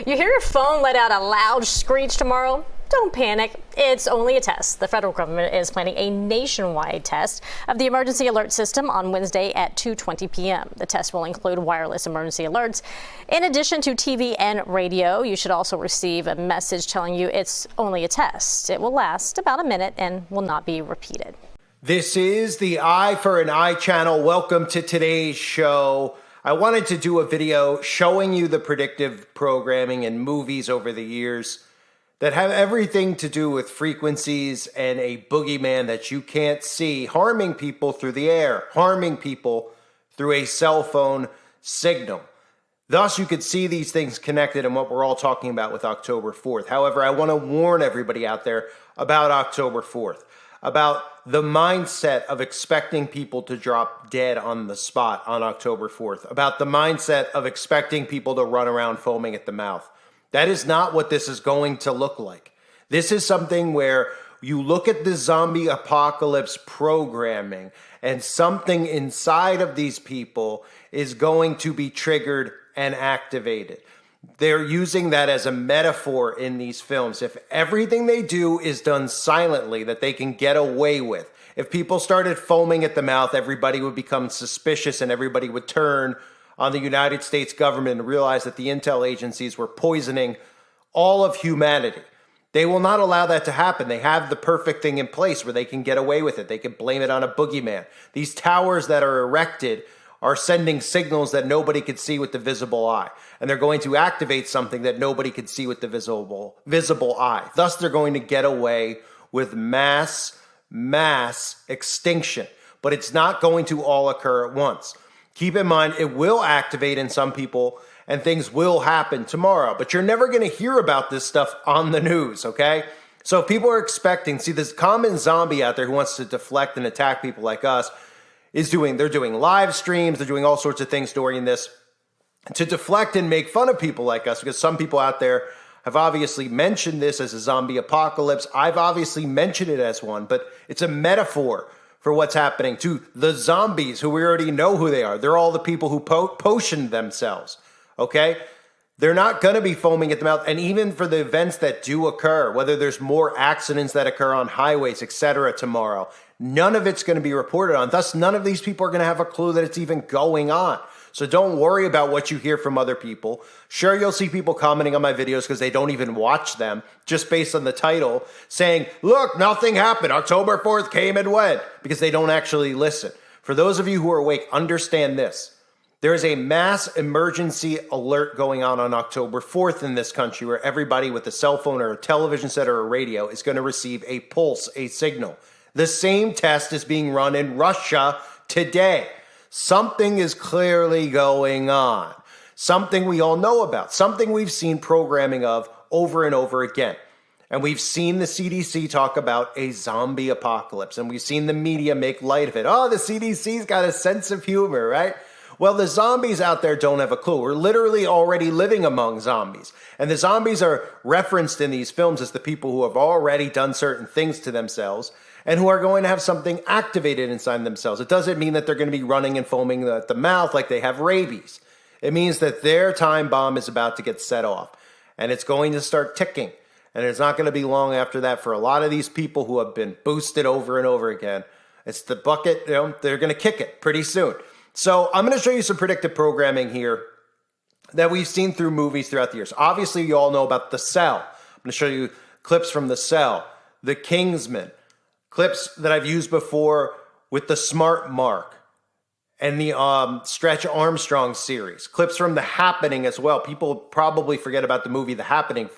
You hear your phone let out a loud screech tomorrow? Don't panic. It's only a test. The federal government is planning a nationwide test of the emergency alert system on Wednesday at 2:20 p.m. The test will include wireless emergency alerts. In addition to TV and radio, you should also receive a message telling you it's only a test. It will last about a minute and will not be repeated. This is the Eye for an Eye channel. Welcome to today's show. I wanted to do a video showing you the predictive programming in movies over the years that have everything to do with frequencies and a boogeyman that you can't see, harming people through the air, harming people through a cell phone signal. Thus, you could see these things connected in what we're all talking about with October 4th. However, I want to warn everybody out there about October 4th, about the mindset of expecting people to drop dead on the spot on October 4th, about the mindset of expecting people to run around foaming at the mouth. That is not what this is going to look like. This is something where you look at the zombie apocalypse programming and something inside of these people is going to be triggered and activated. They're using that as a metaphor in these films. If everything they do is done silently, that they can get away with. If people started foaming at the mouth, everybody would become suspicious and everybody would turn on the United States government and realize that the intel agencies were poisoning all of humanity. They will not allow that to happen. They have the perfect thing in place where they can get away with it. They can blame it on a boogeyman. These towers that are erected are sending signals that nobody could see with the visible eye. And they're going to activate something that nobody could see with the visible eye. Thus, they're going to get away with mass extinction. But it's not going to all occur at once. Keep in mind, it will activate in some people and things will happen tomorrow. But you're never going to hear about this stuff on the news, okay? So if people are expecting, see, this common zombie out there who wants to deflect and attack people like us, they're doing live streams, they're doing all sorts of things during this to deflect and make fun of people like us, because some people out there have obviously mentioned this as a zombie apocalypse. I've obviously mentioned it as one, but it's a metaphor for what's happening to the zombies who we already know who they are. They're all the people who potioned themselves, okay? They're not going to be foaming at the mouth. And even for the events that do occur, whether there's more accidents that occur on highways, etc. tomorrow, none of it's going to be reported on. Thus, none of these people are going to have a clue that it's even going on. So don't worry about what you hear from other people. Sure, you'll see people commenting on my videos because they don't even watch them, just based on the title, saying, look, nothing happened. October 4th came and went, because they don't actually listen. For those of you who are awake, understand this. There is a mass emergency alert going on October 4th in this country, where everybody with a cell phone or a television set or a radio is going to receive a pulse, a signal. The same test is being run in Russia today. Something is clearly going on. Something we all know about. Something we've seen programming of over and over again. And we've seen the CDC talk about a zombie apocalypse. And we've seen the media make light of it. Oh, the CDC's got a sense of humor, right? Well, the zombies out there don't have a clue. We're literally already living among zombies. And the zombies are referenced in these films as the people who have already done certain things to themselves and who are going to have something activated inside themselves. It doesn't mean that they're going to be running and foaming at the mouth like they have rabies. It means that their time bomb is about to get set off. And it's going to start ticking. And it's not going to be long after that for a lot of these people who have been boosted over and over again. It's the bucket, they're going to kick it pretty soon. So I'm going to show you some predictive programming here that we've seen through movies throughout the years. Obviously, you all know about The Cell. I'm going to show you clips from The Cell, The Kingsman, clips that I've used before with The Smart Mark and the Stretch Armstrong series, clips from The Happening as well. People probably forget about the movie The Happening,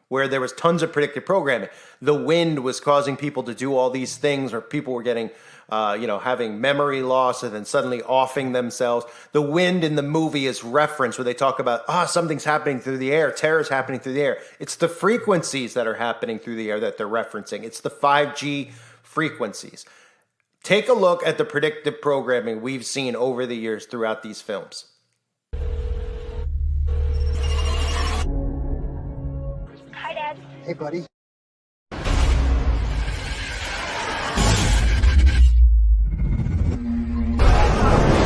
where there was tons of predictive programming. The wind was causing people to do all these things, or people were getting, having memory loss and then suddenly offing themselves. The wind in the movie is referenced where they talk about, something's happening through the air, terror's happening through the air. It's the frequencies that are happening through the air that they're referencing. It's the 5G frequencies. Take a look at the predictive programming we've seen over the years throughout these films. Hi, Dad. Hey, buddy.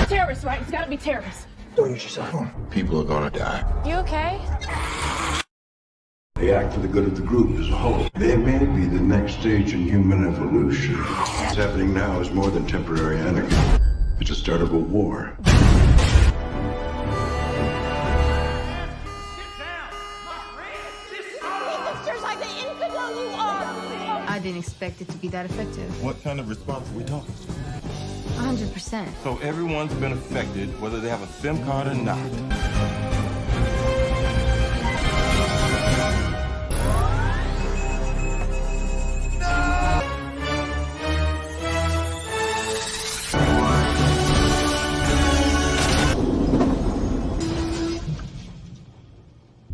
Terrorists, right? It's gotta be terrorists. Don't use your cell phone. People are gonna die. You okay? They act for the good of the group as a whole. They may be the next stage in human evolution. What's happening now is more than temporary anarchy. It's the start of a war. I didn't expect it to be that effective. What kind of response are we talking? 100%. So everyone's been affected, whether they have a SIM card or not.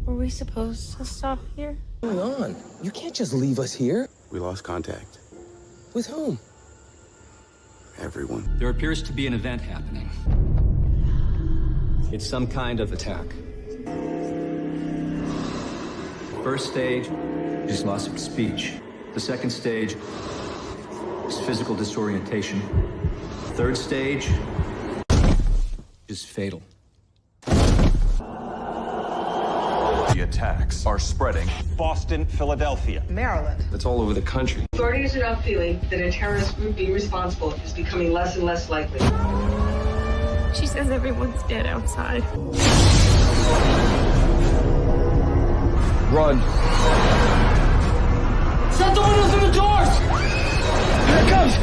Were we supposed to stop here? What's going on? You can't just leave us here. We lost contact. With whom? Everyone. There appears to be an event happening. It's some kind of attack. First stage is loss of speech. The second stage is physical disorientation. Third stage is fatal. The attacks are spreading. Boston, Philadelphia, Maryland. It's all over the country. Authorities are now feeling that a terrorist group being responsible is becoming less and less likely. She says everyone's dead outside. Run. Shut the windows and the doors! Here it comes!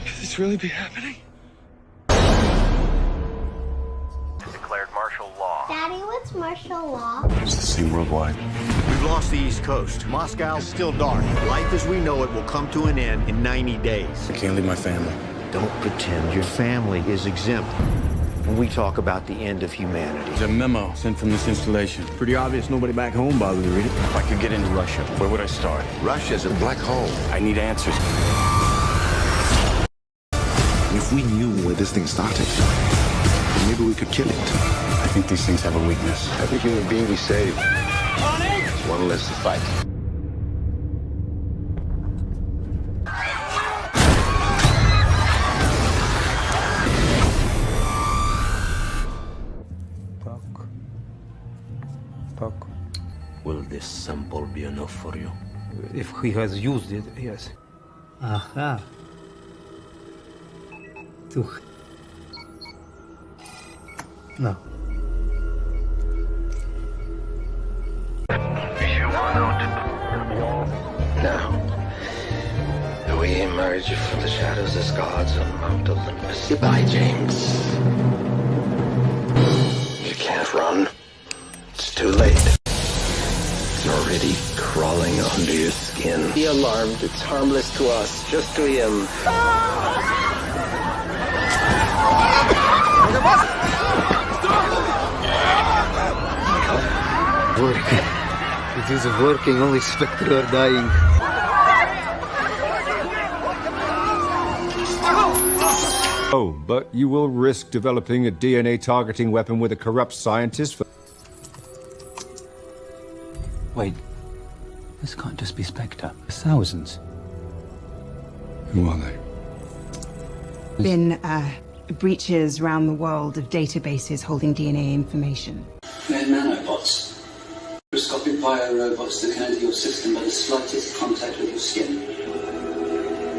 Could this really be happening? declared martial law. Daddy, what's martial law? It's the same worldwide. We've lost the East Coast. Moscow is still dark. Life as we know it will come to an end in 90 days. I can't leave my family. Don't pretend your family is exempt when we talk about the end of humanity. There's a memo sent from this installation. Pretty obvious nobody back home bothered to read it. If I could get into Russia, where would I start? Russia's a black hole. I need answers. If we knew where this thing started, maybe we could kill it. I think these things have a weakness. Every human being we save is one less to fight. Talk. Will this sample be enough for you? If he has used it, yes. Aha. No. Now, we emerge from the shadows as gods on Mount Olympus. Goodbye, James. You can't run. It's too late. It's already crawling under your skin. Be alarmed. It's harmless to us, just to him. Working. It is working, only Spectre are dying. Oh, but you will risk developing a DNA targeting weapon with a corrupt scientist for... Wait. This can't just be Spectre. There's thousands. Who are they? Been breaches around the world of databases holding DNA information. They're nanobots. Microscopic bio-robots that can enter your system by the slightest contact with your skin.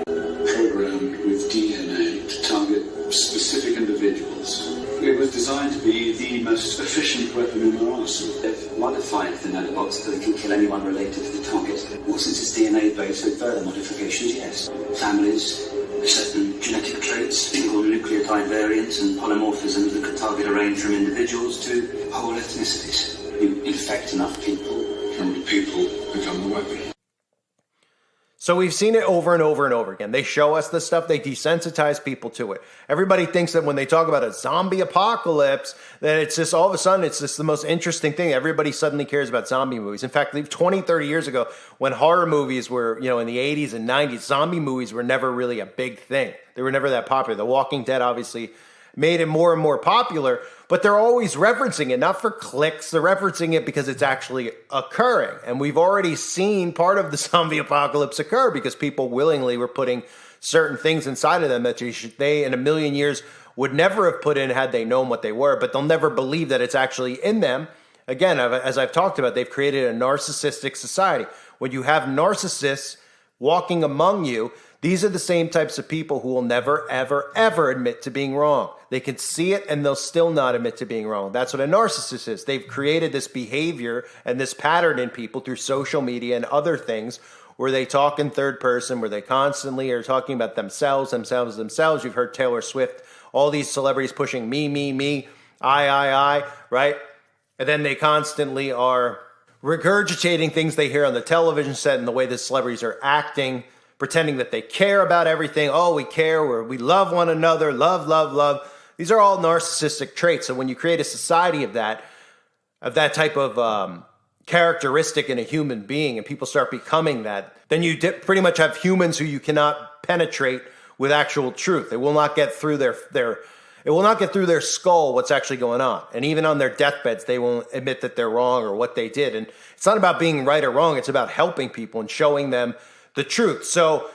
Programmed with DNA to target specific individuals. It was designed to be the most efficient weapon in our arsenal. They've modified the nanobots so they can kill anyone related to the target. Well, since it's DNA-based with further modifications, yes. Families, certain genetic traits, single nucleotide variants and polymorphisms that could target a range from individuals to whole ethnicities. You infect enough people, and people become the weapon. So we've seen it over and over and over again. They show us this stuff. They desensitize people to it. Everybody thinks that when they talk about a zombie apocalypse, that it's just all of a sudden, it's just the most interesting thing. Everybody suddenly cares about zombie movies. In fact, 20, 30 years ago, when horror movies were, in the 80s and 90s, zombie movies were never really a big thing. They were never that popular. The Walking Dead obviously made it more and more popular, but they're always referencing it, not for clicks. They're referencing it because it's actually occurring. And we've already seen part of the zombie apocalypse occur because people willingly were putting certain things inside of them that they in a million years would never have put in had they known what they were, but they'll never believe that it's actually in them. Again, as I've talked about, they've created a narcissistic society. When you have narcissists walking among you, these are the same types of people who will never, ever, ever admit to being wrong. They can see it and they'll still not admit to being wrong. That's what a narcissist is. They've created this behavior and this pattern in people through social media and other things where they talk in third person, where they constantly are talking about themselves. You've heard Taylor Swift, all these celebrities pushing me, I, right? And then they constantly are regurgitating things they hear on the television set and the way the celebrities are acting, pretending that they care about everything. Oh, we care, we love one another, love. These are all narcissistic traits. So when you create a society of that type of characteristic in a human being and people start becoming that, then you pretty much have humans who you cannot penetrate with actual truth. It will not get through their skull what's actually going on. And even on their deathbeds, they won't admit that they're wrong or what they did. And it's not about being right or wrong. It's about helping people and showing them the truth. So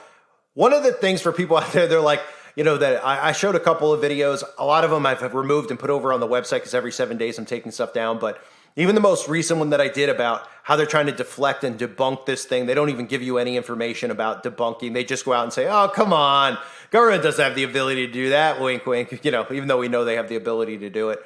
one of the things for people out there, they're like, that I showed a couple of videos. A lot of them I've removed and put over on the website because every 7 days I'm taking stuff down. But even the most recent one that I did about how they're trying to deflect and debunk this thing, they don't even give you any information about debunking. They just go out and say, oh, come on. Government doesn't have the ability to do that. Wink, wink. Even though we know they have the ability to do it.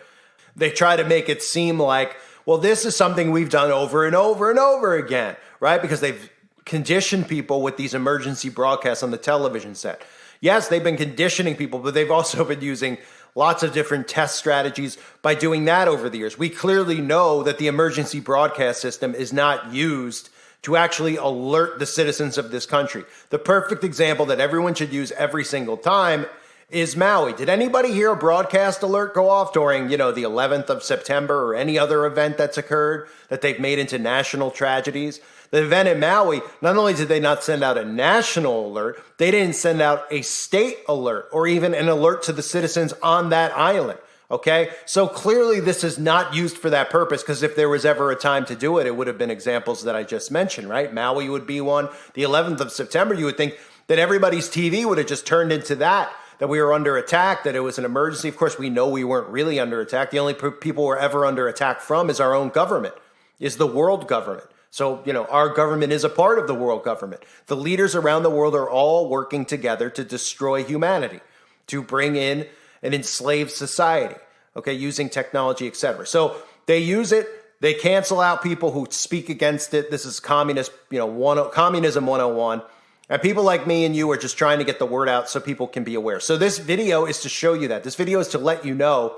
They try to make it seem like, well, this is something we've done over and over and over again, right? Because they've conditioned people with these emergency broadcasts on the television set. Yes, they've been conditioning people, but they've also been using lots of different test strategies by doing that over the years. We clearly know that the emergency broadcast system is not used to actually alert the citizens of this country. The perfect example that everyone should use every single time is Maui. Did anybody hear a broadcast alert go off during, the 11th of September or any other event that's occurred that they've made into national tragedies? The event in Maui, not only did they not send out a national alert, they didn't send out a state alert or even an alert to the citizens on that island. Okay, so clearly this is not used for that purpose, because if there was ever a time to do it, it would have been examples that I just mentioned, right? Maui would be one. The 11th of September, you would think that everybody's TV would have just turned into that we were under attack, that it was an emergency. Of course, we know we weren't really under attack. The only people we're ever under attack from is our own government, is the world government. So, our government is a part of the world government. The leaders around the world are all working together to destroy humanity, to bring in an enslaved society, okay, using technology, etc. So they use it. They cancel out people who speak against it. This is communism 101. And people like me and you are just trying to get the word out so people can be aware. So this video is to show you that. This video is to let you know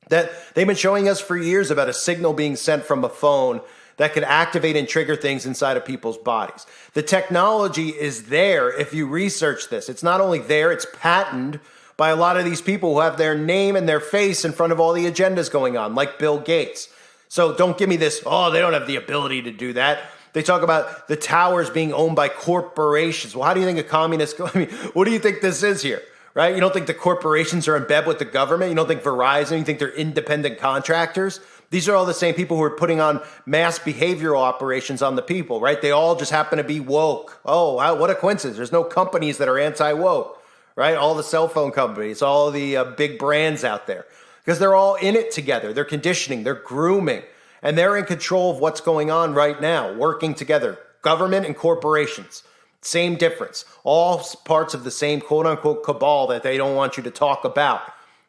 that they've been showing us for years about a signal being sent from a phone that could activate and trigger things inside of people's bodies. The technology is there if you research this. It's not only there, it's patented by a lot of these people who have their name and their face in front of all the agendas going on, like Bill Gates. So don't give me this, oh, they don't have the ability to do that. They talk about the towers being owned by corporations. Well, how do you think a communist, what do you think this is here, right? You don't think the corporations are in bed with the government? You don't think Verizon, you think they're independent contractors? These are all the same people who are putting on mass behavioral operations on the people, right? They all just happen to be woke. Oh, wow, what a coincidence. There's no companies that are anti-woke, right? All the cell phone companies, all the big brands out there, because they're all in it together. They're conditioning, they're grooming, and they're in control of what's going on right now, working together. Government and corporations, same difference. All parts of the same quote-unquote cabal that they don't want you to talk about,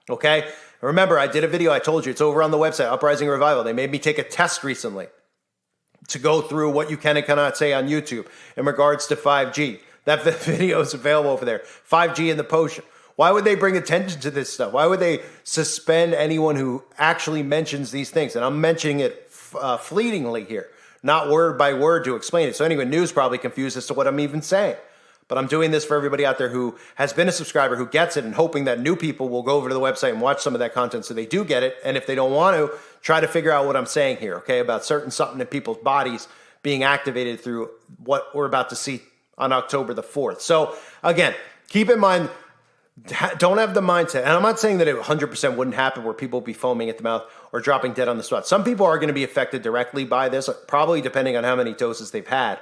okay? Remember, I did a video, I told you, it's over on the website, Uprising Revival. They made me take a test recently to go through what you can and cannot say on YouTube in regards to 5G. That video is available over there. 5G in the potion. Why would they bring attention to this stuff? Why would they suspend anyone who actually mentions these things? And I'm mentioning it fleetingly here, not word by word to explain it. So anyone new is probably confused as to what I'm even saying. But I'm doing this for everybody out there who has been a subscriber, who gets it, and hoping that new people will go over to the website and watch some of that content so they do get it. And if they don't want to, try to figure out what I'm saying here, okay, about something in people's bodies being activated through what we're about to see on October the 4th. So again, keep in mind, don't have the mindset, and I'm not saying that it 100% wouldn't happen where people be foaming at the mouth or dropping dead on the spot. Some people are going to be affected directly by this, probably depending on how many doses they've had.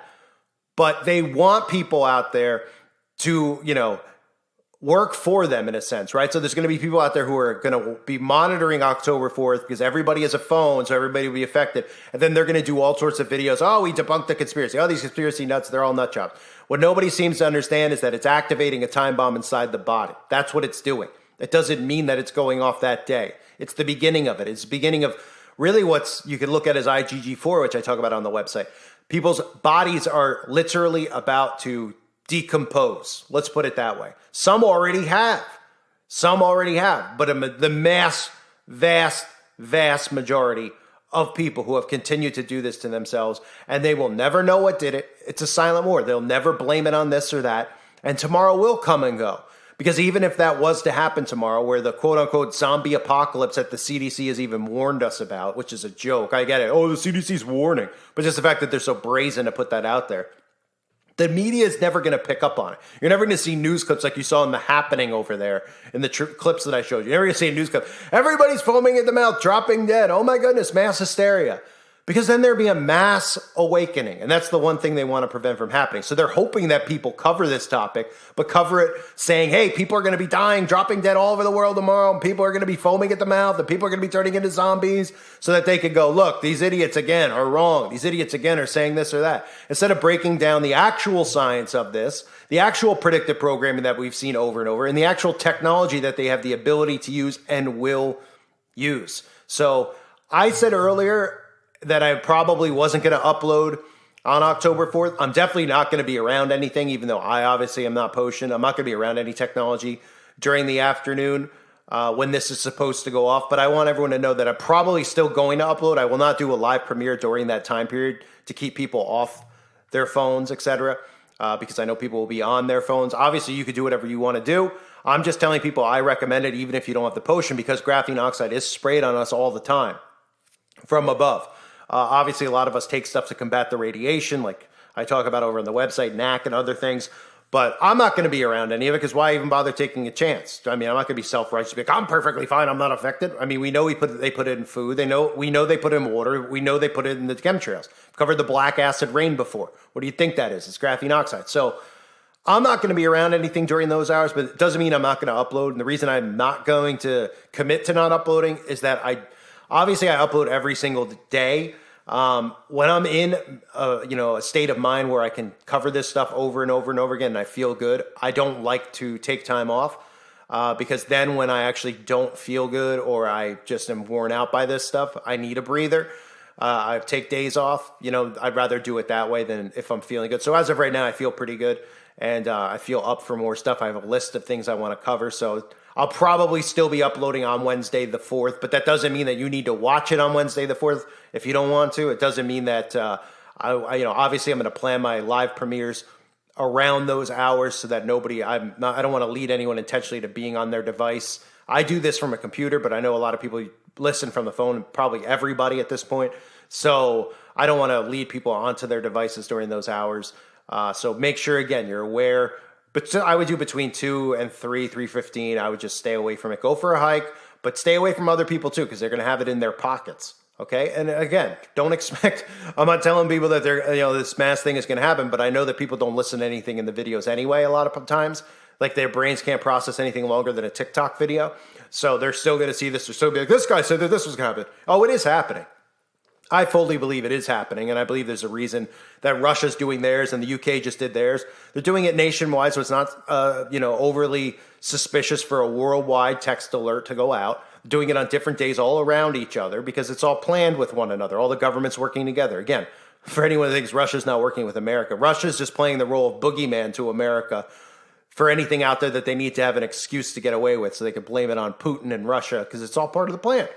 But they want people out there to, work for them in a sense, right? So there's going to be people out there who are going to be monitoring October 4th because everybody has a phone, so everybody will be affected. And then they're going to do all sorts of videos. Oh, we debunked the conspiracy. Oh, these conspiracy nuts, they're all nut jobs. What nobody seems to understand is that it's activating a time bomb inside the body. That's what it's doing. It doesn't mean that it's going off that day. It's the beginning of it. It's the beginning of really what's you can look at as IgG4, which I talk about on the website. People's bodies are literally about to decompose. Let's put it that way. Some already have. But the vast majority of people who have continued to do this to themselves, and they will never know what did it. It's a silent war. They'll never blame it on this or that. And tomorrow will come and go. Because even if that was to happen tomorrow, where the quote-unquote zombie apocalypse that the CDC has even warned us about, which is a joke. I get it. Oh, the CDC's warning. But just the fact that they're so brazen to put that out there. The media is never going to pick up on it. You're never going to see news clips like you saw in The Happening over there, in the clips that I showed you. You're never going to see a news clip. Everybody's foaming at the mouth, dropping dead. Oh my goodness, mass hysteria. Because then there'd be a mass awakening. And that's the one thing they want to prevent from happening. So they're hoping that people cover this topic, but cover it saying, hey, people are going to be dying, dropping dead all over the world tomorrow, and people are going to be foaming at the mouth, and people are going to be turning into zombies, so that they could go, look, these idiots again are wrong. These idiots again are saying this or that. Instead of breaking down the actual science of this, the actual predictive programming that we've seen over and over, and the actual technology that they have the ability to use and will use. So I said earlier that I probably wasn't going to upload on October 4th. I'm definitely not going to be around anything, even though I obviously am not Potion. I'm not going to be around any technology during the afternoon when this is supposed to go off. But I want everyone to know that I'm probably still going to upload. I will not do a live premiere during that time period to keep people off their phones, etc. Because I know people will be on their phones. Obviously, you could do whatever you want to do. I'm just telling people I recommend it even if you don't have the potion, because graphene oxide is sprayed on us all the time from above. Obviously, a lot of us take stuff to combat the radiation, like I talk about over on the website, NAC and other things. But I'm not going to be around any of it, because why even bother taking a chance? I mean, I'm not going to be self-righteous. Be like, I'm perfectly fine. I'm not affected. I mean, we know they put it in food. We know they put it in water. We know they put it in the chemtrails. I've covered the black acid rain before. What do you think that is? It's graphene oxide. So I'm not going to be around anything during those hours, but it doesn't mean I'm not going to upload. And the reason I'm not going to commit to not uploading is that I upload every single day. When I'm in a state of mind where I can cover this stuff over and over and over again and I feel good, I don't like to take time off because then when I actually don't feel good or I just am worn out by this stuff, I need a breather. I take days off. I'd rather do it that way than if I'm feeling good. So as of right now, I feel pretty good and I feel up for more stuff. I have a list of things I want to cover. So I'll probably still be uploading on Wednesday the 4th, but that doesn't mean that you need to watch it on Wednesday the 4th if you don't want to. It doesn't mean that obviously I'm going to plan my live premieres around those hours so that I don't want to lead anyone intentionally to being on their device. I do this from a computer, but I know a lot of people listen from the phone, probably everybody at this point. So I don't want to lead people onto their devices during those hours. So make sure, again, you're aware. But I would do between 2 and 3:15. I would just stay away from it. Go for a hike, but stay away from other people too, because they're going to have it in their pockets. Okay. And again, don't expect, I'm not telling people that this mass thing is going to happen, but I know that people don't listen to anything in the videos anyway, a lot of times. Like their brains can't process anything longer than a TikTok video. So they're still going to see this. They're still going to be like, this guy said that this was going to happen. Oh, it is happening. I fully believe it is happening, and I believe there's a reason that Russia's doing theirs and the UK just did theirs. They're doing it nationwide, so it's not overly suspicious for a worldwide text alert to go out. Doing it on different days all around each other because it's all planned with one another. All the governments working together. Again, for anyone who thinks Russia's not working with America, Russia's just playing the role of boogeyman to America for anything out there that they need to have an excuse to get away with, so they can blame it on Putin and Russia because it's all part of the plan.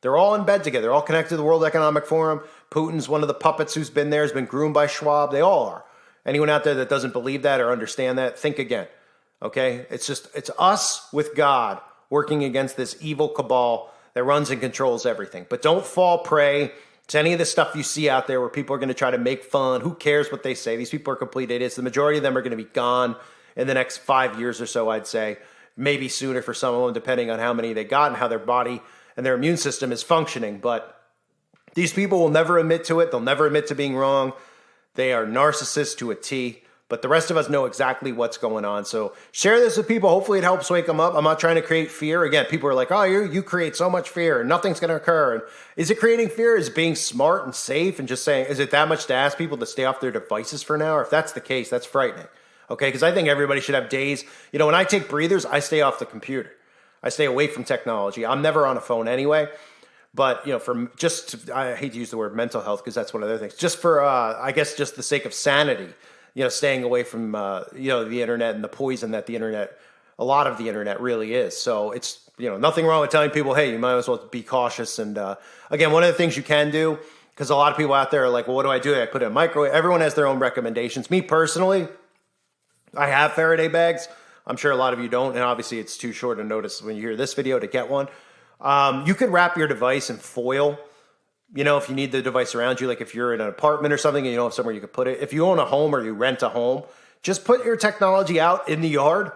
They're all in bed together. They're all connected to the World Economic Forum. Putin's one of the puppets who's been there, has been groomed by Schwab. They all are. Anyone out there that doesn't believe that or understand that, think again. Okay? It's us with God working against this evil cabal that runs and controls everything. But don't fall prey to any of the stuff you see out there where people are going to try to make fun. Who cares what they say? These people are complete idiots. The majority of them are going to be gone in the next 5 years or so, I'd say. Maybe sooner for some of them, depending on how many they got and how their body and their immune system is functioning. But these people will never admit to it. They'll never admit to being wrong. They are narcissists to a T. but the rest of us know exactly what's going on. So share this with people. Hopefully it helps wake them up. I'm not trying to create fear. Again, people are like, oh, you create so much fear and nothing's going to occur. And is it creating fear? Is it being smart and safe and just saying, is it that much to ask people to stay off their devices for now? Or if that's the case, that's frightening. Okay, because I think everybody should have days. You know, when I take breathers, I stay off the computer. I stay away from technology. I'm never on a phone anyway. But, you know, I hate to use the word mental health because that's one of the other things. Just for, I guess, just the sake of sanity, you know, staying away from, you know, the internet and the poison that a lot of the internet really is. So it's, you know, nothing wrong with telling people, hey, you might as well be cautious. And again, one of the things you can do, because a lot of people out there are like, well, what do I do? I put it in a microwave. Everyone has their own recommendations. Me personally, I have Faraday bags. I'm sure a lot of you don't. And obviously it's too short a notice when you hear this video to get one. You could wrap your device in foil, you know, if you need the device around you, like if you're in an apartment or something and you don't have somewhere you could put it. If you own a home or you rent a home, just put your technology out in the yard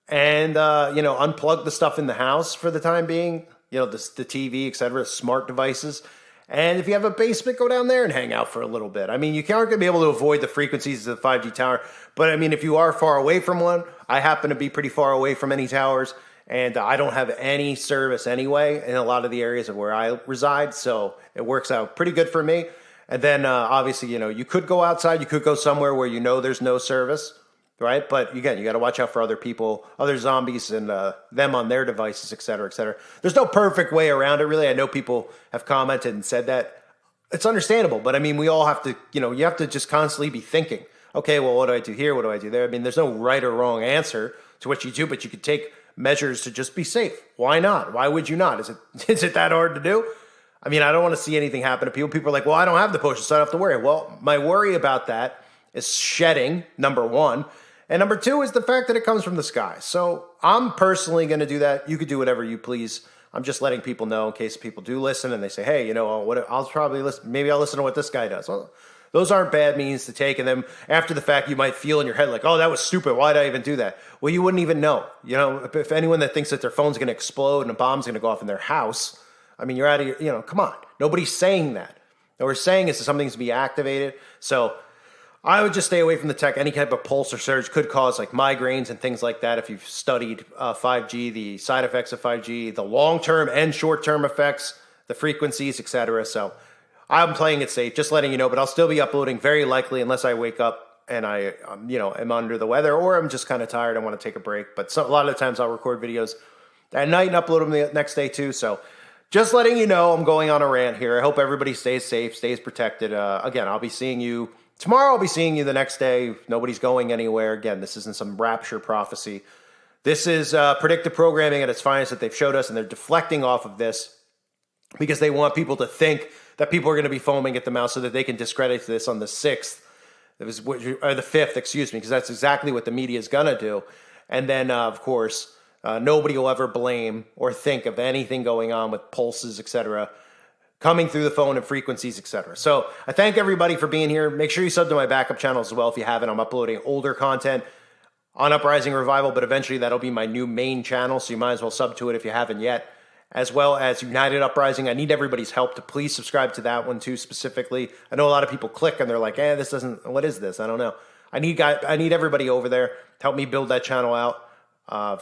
and, you know, unplug the stuff in the house for the time being, you know, the TV, etc., smart devices. And if you have a basement, go down there and hang out for a little bit. I mean, you aren't going to be able to avoid the frequencies of the 5G tower. But I mean, if you are far away from one, I happen to be pretty far away from any towers. And I don't have any service anyway in a lot of the areas of where I reside. So it works out pretty good for me. And then obviously, you know, you could go outside. You could go somewhere where you know there's no service, right? But again, you got to watch out for other people, other zombies and them on their devices, et cetera, et cetera. There's no perfect way around it, really. I know people have commented and said that. It's understandable. But I mean, we all have to, you know, you have to just constantly be thinking, okay, well, what do I do here? What do I do there? I mean, there's no right or wrong answer to what you do, but you could take measures to just be safe. Why not? Why would you not? Is it that hard to do? I mean, I don't want to see anything happen to people. People are like, well, I don't have the potion, so I don't have to worry. Well, my worry about that is shedding, number one. And number two is the fact that it comes from the sky. So I'm personally going to do that. You could do whatever you please. I'm just letting people know in case people do listen and they say, hey, you know, I'll probably listen. Maybe I'll listen to what this guy does. Well, those aren't bad means to take. And then after the fact, you might feel in your head like, oh, that was stupid. Why did I even do that? Well, you wouldn't even know. You know, if anyone that thinks that their phone's going to explode and a bomb's going to go off in their house, I mean, you're out of your, you know, come on. Nobody's saying that. What we're saying is that something's to be activated. So I would just stay away from the tech. Any type of pulse or surge could cause like migraines and things like that. If you've studied 5G, the side effects of 5G, the long-term and short-term effects, the frequencies, etc. So I'm playing it safe, just letting you know, but I'll still be uploading very likely unless I wake up and I, you know, am under the weather or I'm just kind of tired. I want to take a break. But a lot of the times I'll record videos at night and upload them the next day too. So just letting you know, I'm going on a rant here. I hope everybody stays safe, stays protected. Again, I'll be seeing you tomorrow. I'll be seeing you the next day. Nobody's going anywhere. Again, this isn't some rapture prophecy. This is predictive programming at its finest that they've showed us, and they're deflecting off of this because they want people to think that people are going to be foaming at the mouth so that they can discredit this on the 6th, or the 5th, excuse me, because that's exactly what the media is going to do. And then, of course, nobody will ever blame or think of anything going on with pulses, etc., coming through the phone and frequencies, etc. So I thank everybody for being here. Make sure you sub to my backup channel as well if you haven't. I'm uploading older content on Uprising Revival, but eventually that'll be my new main channel, so you might as well sub to it if you haven't yet. As well as United Uprising. I need everybody's help to please subscribe to that one too specifically. I know a lot of people click and they're like, this doesn't, what is this? I don't know. I need everybody over there to help me build that channel out.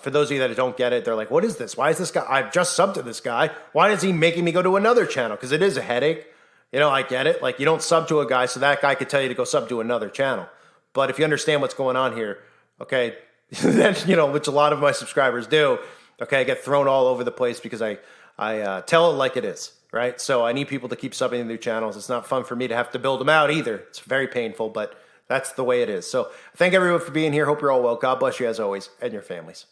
For those of you that don't get it, they're like, what is this? Why is this guy? I've just subbed to this guy. Why is he making me go to another channel? Because it is a headache. You know, I get it. Like, you don't sub to a guy so that guy could tell you to go sub to another channel. But if you understand what's going on here, okay, then, you know, which a lot of my subscribers do, okay, I get thrown all over the place because I tell it like it is, right? So I need people to keep subbing to new channels. It's not fun for me to have to build them out either. It's very painful, but that's the way it is. So thank everyone for being here. Hope you're all well. God bless you as always and your families.